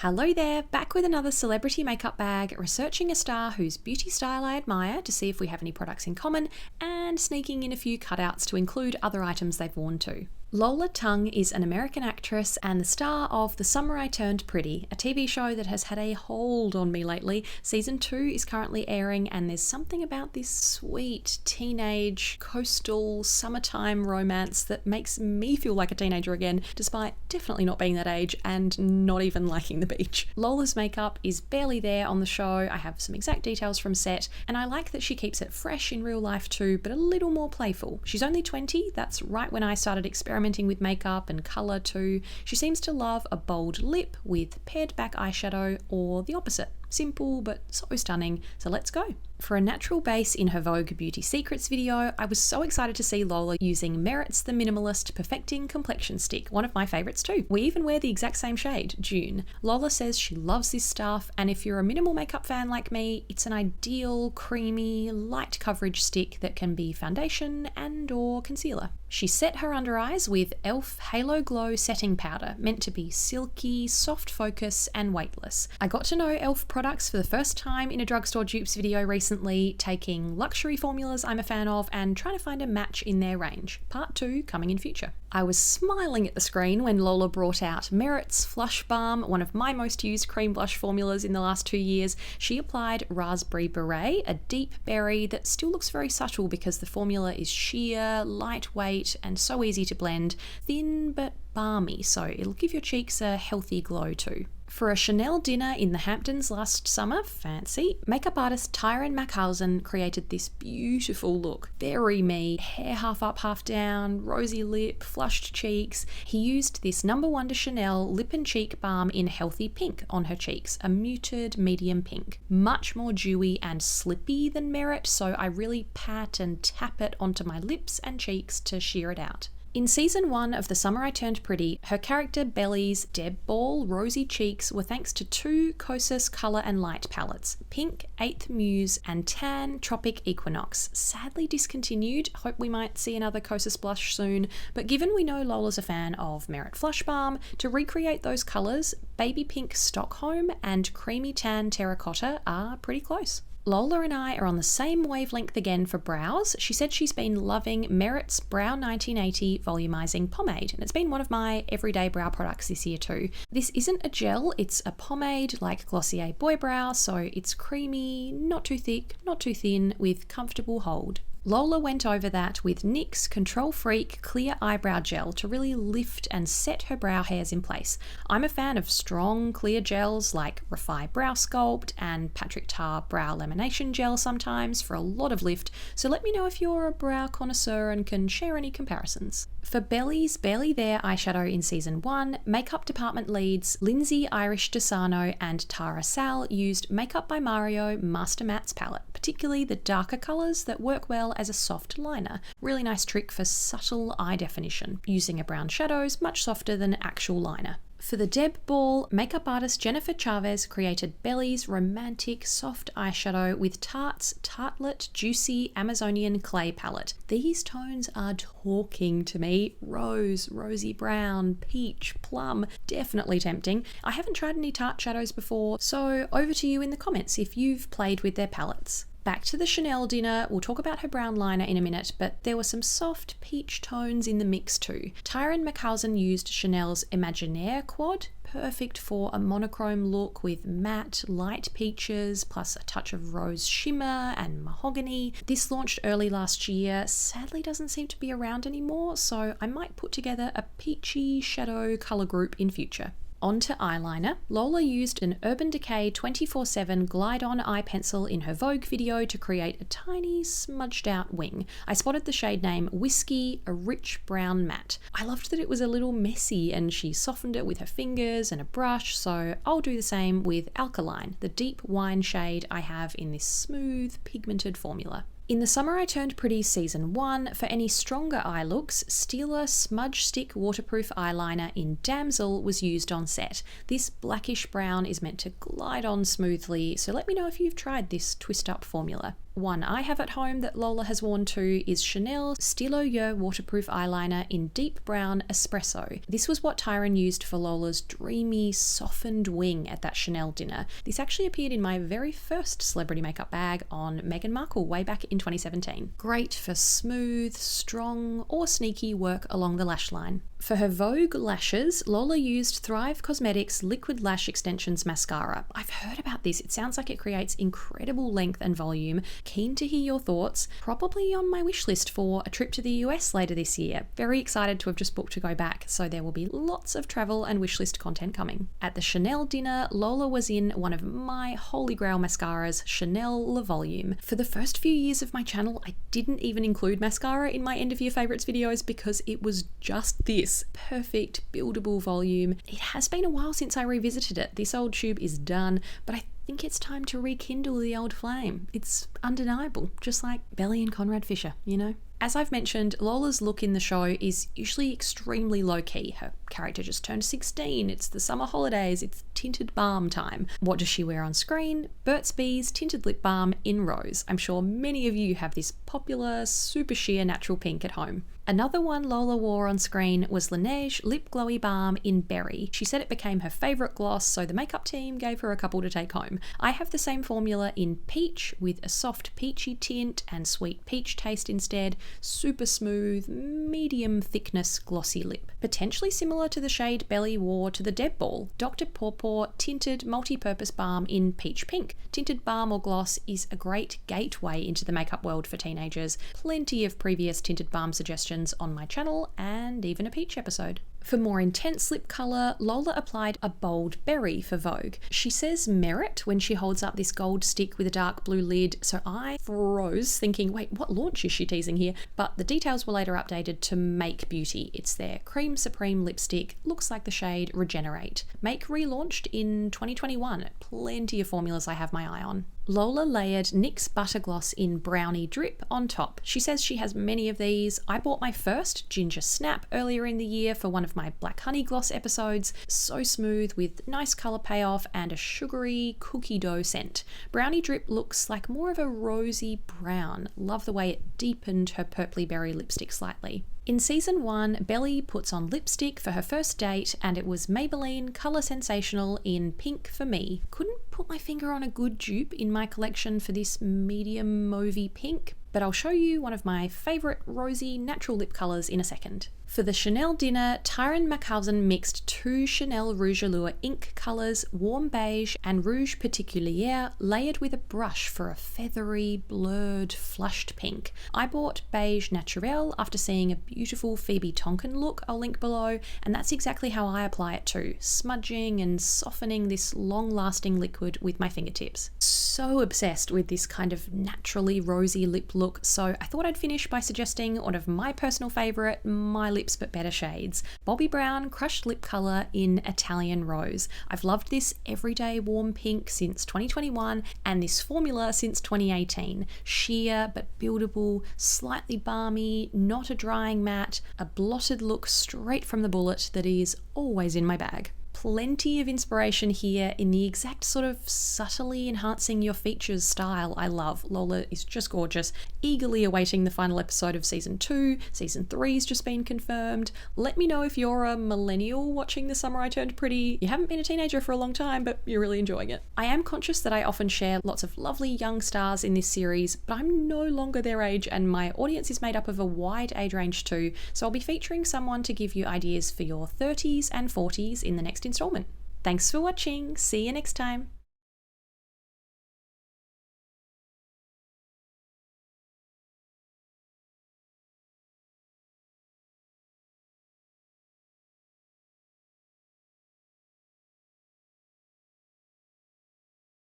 Hello there, back with another celebrity makeup bag, researching a star whose beauty style I admire to see if we have any products in common, and sneaking in a few cutouts to include other items they've worn too. Lola Tung is an American actress and the star of The Summer I Turned Pretty, a TV show that has had a hold on me lately. Season 2 is currently airing, and there's something about this sweet teenage coastal summertime romance that makes me feel like a teenager again, despite definitely not being that age and not even liking the beach. Lola's makeup is barely there on the show. I have some exact details from set, and I like that she keeps it fresh in real life too, but a little more playful. She's only 20, that's right when I started experimenting with makeup and colour too. She seems to love a bold lip with pared back eyeshadow, or the opposite. Simple but so stunning, so let's go. For a natural base in her Vogue Beauty Secrets video, I was so excited to see Lola using Merit's The Minimalist Perfecting Complexion Stick, one of my favourites too. We even wear the exact same shade, June. Lola says she loves this stuff, and if you're a minimal makeup fan like me, it's an ideal, creamy, light coverage stick that can be foundation and or concealer. She set her under eyes with e.l.f. Halo Glow Setting Powder, meant to be silky, soft focus and weightless. I got to know e.l.f. products for the first time in a drugstore dupes video recently, taking luxury formulas I'm a fan of and trying to find a match in their range. Part 2 coming in future. I was smiling at the screen when Lola brought out Merit's Flush Balm, one of my most used cream blush formulas in the last 2 years. She applied Raspberry Beret, a deep berry that still looks very subtle because the formula is sheer, lightweight and so easy to blend, thin but balmy, so it'll give your cheeks a healthy glow too. For a Chanel dinner in the Hamptons last summer, fancy, makeup artist Tyron Macalson created this beautiful look. Very me, hair half up, half down, rosy lip, flushed cheeks. He used this No. 1 de Chanel lip and cheek balm in Healthy Pink on her cheeks, a muted medium pink. Much more dewy and slippy than Merit, so I really pat and tap it onto my lips and cheeks to sheer it out. In season 1 of The Summer I Turned Pretty, her character Belly's Deb Ball rosy cheeks were thanks to 2 Kosas Colour and Light palettes, Pink 8th Muse and Tan Tropic Equinox. Sadly discontinued, hope we might see another Kosas blush soon, but given we know Lola's a fan of Merit Flush Balm, to recreate those colours, Baby Pink Stockholm and Creamy Tan Terracotta are pretty close. Lola and I are on the same wavelength again for brows. She said she's been loving Merit's Brow 1980 Volumizing Pomade, and it's been one of my everyday brow products this year too. This isn't a gel, it's a pomade like Glossier Boy Brow, so it's creamy, not too thick, not too thin, with comfortable hold. Lola went over that with NYX Control Freak Clear Eyebrow Gel to really lift and set her brow hairs in place. I'm a fan of strong clear gels like Refi Brow Sculpt and Patrick Ta Brow Lamination Gel sometimes for a lot of lift, so let me know if you're a brow connoisseur and can share any comparisons. For Belly's Barely There eyeshadow in season 1, makeup department leads Lindsay Irish DeSano and Tara Sal used Makeup by Mario Master Mattes palette, particularly the darker colours that work well as a soft liner. Really nice trick for subtle eye definition, using a brown shadows much softer than actual liner. For the Deb Ball, makeup artist Jennifer Chavez created Belly's romantic soft eyeshadow with Tarte's Tartlet Juicy Amazonian Clay palette. These tones are talking to me. Rose, rosy brown, peach, plum, definitely tempting. I haven't tried any Tarte shadows before, so over to you in the comments if you've played with their palettes. Back to the Chanel dinner, we'll talk about her brown liner in a minute, but there were some soft peach tones in the mix too. Tyron Macalson used Chanel's Imaginaire Quad, perfect for a monochrome look with matte, light peaches, plus a touch of rose shimmer and mahogany. This launched early last year, sadly doesn't seem to be around anymore, so I might put together a peachy shadow colour group in future. On to eyeliner. Lola used an Urban Decay 24/7 Glide-On eye pencil in her Vogue video to create a tiny smudged out wing. I spotted the shade name Whiskey, a rich brown matte. I loved that it was a little messy and she softened it with her fingers and a brush, so I'll do the same with Alkaline, the deep wine shade I have in this smooth pigmented formula. In The Summer I Turned Pretty season 1, for any stronger eye looks, Stila Smudge Stick Waterproof Eyeliner in Damsel was used on set. This blackish brown is meant to glide on smoothly, so let me know if you've tried this twist up formula. One I have at home that Lola has worn too is Chanel Stylo Yeux waterproof eyeliner in deep brown espresso. This was what Tyron used for Lola's dreamy, softened wing at that Chanel dinner. This actually appeared in my very first celebrity makeup bag on Meghan Markle way back in 2017. Great for smooth, strong, or sneaky work along the lash line. For her Vogue lashes, Lola used Thrive Cosmetics Liquid Lash Extensions Mascara. I've heard about this. It sounds like it creates incredible length and volume. Keen to hear your thoughts. Probably on my wish list for a trip to the US later this year. Very excited to have just booked to go back, so there will be lots of travel and wish list content coming. At the Chanel dinner, Lola was in one of my holy grail mascaras, Chanel Le Volume. For the first few years of my channel, I didn't even include mascara in my end of year favorites videos because it was just this perfect buildable volume. It has been a while since I revisited it. This old tube is done, but I think it's time to rekindle the old flame. It's undeniable, just like Belly and Conrad Fisher, you know? As I've mentioned, Lola's look in the show is usually extremely low-key. Her character just turned 16, it's the summer holidays, it's tinted balm time. What does she wear on screen? Burt's Bees tinted lip balm in Rose. I'm sure many of you have this popular, super sheer natural pink at home. Another one Lola wore on screen was Laneige Lip Glowy Balm in Berry. She said it became her favourite gloss, so the makeup team gave her a couple to take home. I have the same formula in Peach with a soft peachy tint and sweet peach taste instead. Super smooth, medium thickness glossy lip. Potentially similar to the shade Belly wore to the Deb Ball. Dr. Pawpaw Tinted Multi-Purpose Balm in Peach Pink. Tinted balm or gloss is a great gateway into the makeup world for teenagers. Plenty of previous tinted balm suggestions on my channel and even a peach episode. For more intense lip colour, Lola applied a bold berry for Vogue. She says merit when she holds up this gold stick with a dark blue lid, so I froze thinking, wait, what launch is she teasing here? But the details were later updated to Make Beauty. It's their Cream Supreme lipstick, looks like the shade Regenerate. Make relaunched in 2021. Plenty of formulas I have my eye on. Lola layered NYX Butter Gloss in Brownie Drip on top. She says she has many of these. I bought my first Ginger Snap earlier in the year for one of my Black Honey Gloss episodes. So smooth with nice colour payoff and a sugary cookie dough scent. Brownie Drip looks like more of a rosy brown. Love the way it deepened her purpley berry lipstick slightly. In season 1, Belly puts on lipstick for her first date and it was Maybelline Colour Sensational in Pink for Me. Couldn't put my finger on a good dupe in my collection for this medium mauvey pink, but I'll show you one of my favourite rosy natural lip colours in a second. For the Chanel dinner, Tyron Macalzin mixed 2 Chanel Rouge Allure ink colours, Warm Beige and Rouge Particulier, layered with a brush for a feathery, blurred, flushed pink. I bought Beige Naturel after seeing a beautiful Phoebe Tonkin look I'll link below, and that's exactly how I apply it too, smudging and softening this long-lasting liquid with my fingertips. So obsessed with this kind of naturally rosy lip look, so I thought I'd finish by suggesting one of my personal favourite, my lips but better shades. Bobbi Brown Crushed Lip Colour in Italian Rose. I've loved this everyday warm pink since 2021 and this formula since 2018. Sheer but buildable, slightly balmy, not a drying matte, a blotted look straight from the bullet that is always in my bag. Plenty of inspiration here in the exact sort of subtly enhancing your features style I love. Lola is just gorgeous. Eagerly awaiting the final episode of season 2. Season 3's just been confirmed. Let me know if you're a millennial watching The Summer I Turned Pretty. You haven't been a teenager for a long time, but you're really enjoying it. I am conscious that I often share lots of lovely young stars in this series, but I'm no longer their age and my audience is made up of a wide age range too, so I'll be featuring someone to give you ideas for your 30s and 40s in the next installment. Thanks for watching. See you next time.